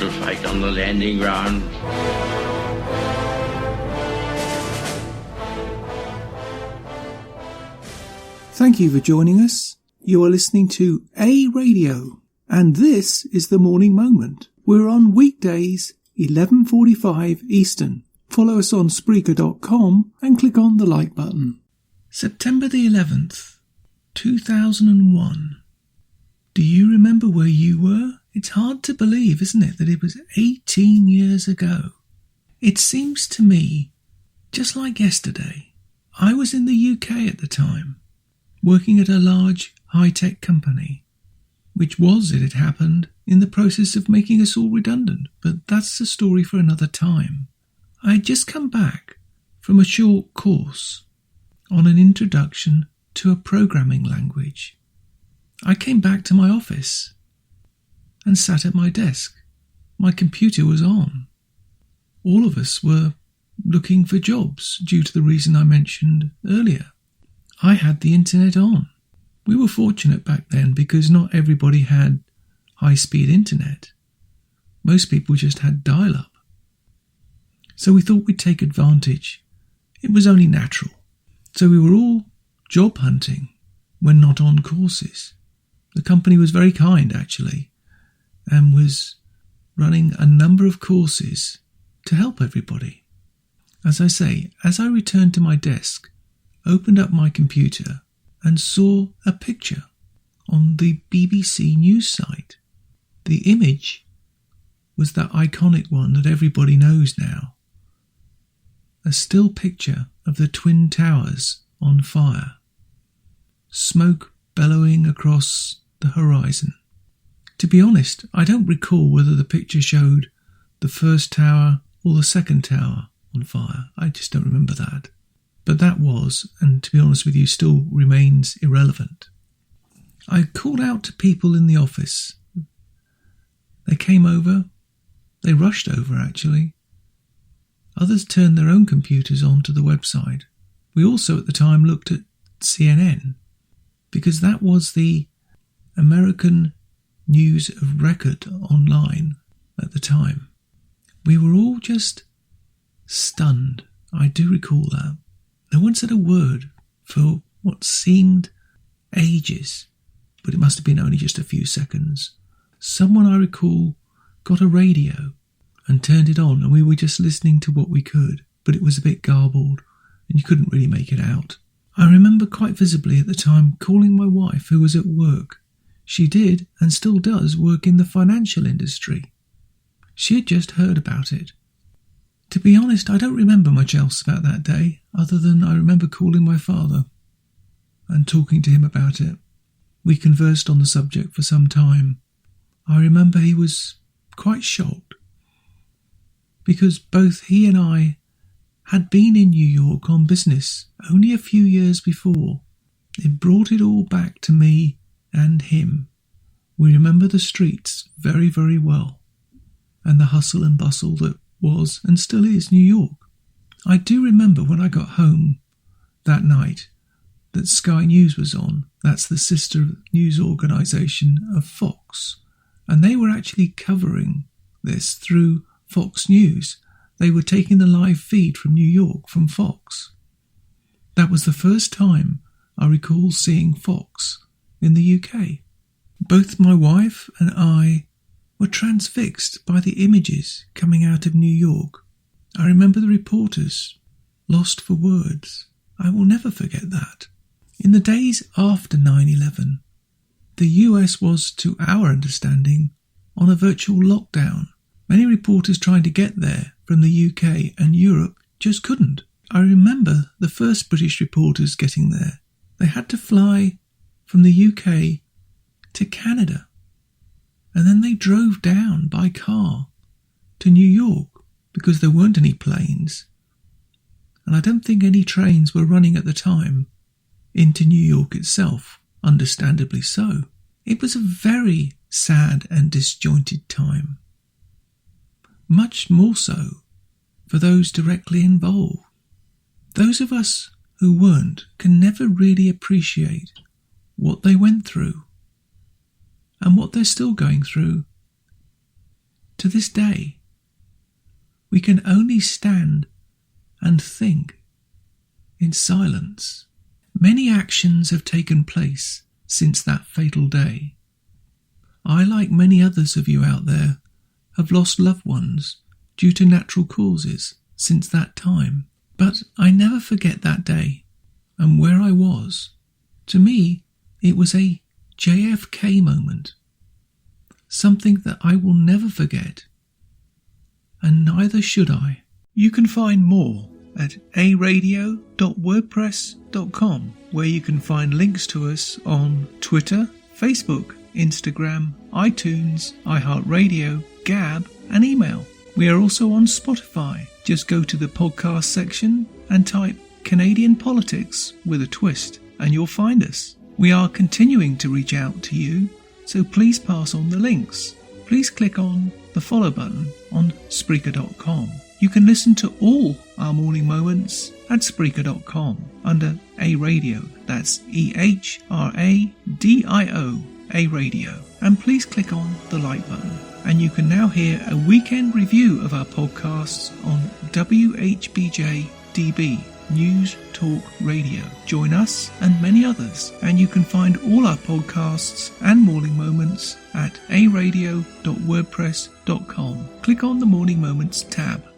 little fight on the landing ground. Thank you for joining us. You are listening to A Radio, and this is The Morning Moment. We're on weekdays, 11:45 Eastern. Follow us on Spreaker.com and click on the like button. September the 11th, 2001. Do you remember where you were? It's hard to believe, isn't it, that it was 18 years ago. It seems to me just like yesterday. I was in the UK at the time, working at a large high-tech company, which was, it had happened, in the process of making us all redundant, but that's a story for another time. I had just come back from a short course on an introduction to a programming language. I came back to my office and sat at my desk. My computer was on. All of us were looking for jobs due to the reason I mentioned earlier. I had the internet on. We were fortunate back then because not everybody had high-speed internet. Most people just had dial-up. So we thought we'd take advantage. It was only natural. So we were all job hunting when not on courses. The company was very kind, actually, and was running a number of courses to help everybody. As I say, as I returned to my desk, opened up my computer and saw a picture on the BBC news site. The image was that iconic one that everybody knows now. A still picture of the Twin Towers on fire, smoke bellowing across the horizon. To be honest, I don't recall whether the picture showed the first tower or the second tower on fire. I just don't remember that. But that was, and to be honest with you, still remains irrelevant. I called out to people in the office. They came over. They rushed over, actually. Others turned their own computers onto the website. We also at the time looked at CNN, because that was the American news of record online at the time. We were all just stunned. I do recall that. No one said a word for what seemed ages, but it must have been only just a few seconds. Someone, I recall, got a radio and turned it on, and we were just listening to what we could, but it was a bit garbled and you couldn't really make it out. I remember quite visibly at the time calling my wife, who was at work. She did, and still does, work in the financial industry. She had just heard about it. To be honest, I don't remember much else about that day, other than I remember calling my father and talking to him about it. We conversed on the subject for some time. I remember he was quite shocked, because both he and I had been in New York on business only a few years before. It brought it all back to me and him. We remember the streets very, very well, and the hustle and bustle that was and still is New York. I do remember when I got home that night that Sky News was on. That's the sister news organisation of Fox, and they were actually covering this through Fox News. They were taking the live feed from New York from Fox. That was the first time I recall seeing Fox in the UK. Both my wife and I were transfixed by the images coming out of New York. I remember the reporters lost for words. I will never forget that. In the days after 9/11, the US was, to our understanding, on a virtual lockdown. Many reporters trying to get there from the UK and Europe just couldn't. I remember the first British reporters getting there. They had to fly from the UK to Canada, and then they drove down by car to New York because there weren't any planes, and I don't think any trains were running at the time into New York itself, understandably so. It was a very sad and disjointed time, much more so for those directly involved. Those of us who weren't can never really appreciate what they went through and what they're still going through To this day, we can only stand and think in silence. Many actions have taken place since that fatal day. I, like many others of you out there, have lost loved ones due to natural causes since that time. But I never forget that day and where I was. To me, it was a JFK moment, something that I will never forget, and neither should I. You can find more at aradio.wordpress.com, where you can find links to us on Twitter, Facebook, Instagram, iTunes, iHeartRadio, Gab, and email. We are also on Spotify. Just go to the podcast section and type Canadian Politics with a twist, and you'll find us. We are continuing to reach out to you, so please pass on the links. Please click on the follow button on Spreaker.com. You can listen to all our morning moments at Spreaker.com under A Radio. That's EHRADIO, A Radio. And please click on the like button. And you can now hear a weekend review of our podcasts on WHBJ DB, News Talk Radio. Join us and many others, and you can find all our podcasts and morning moments at aradio.wordpress.com. Click on the Morning Moments tab.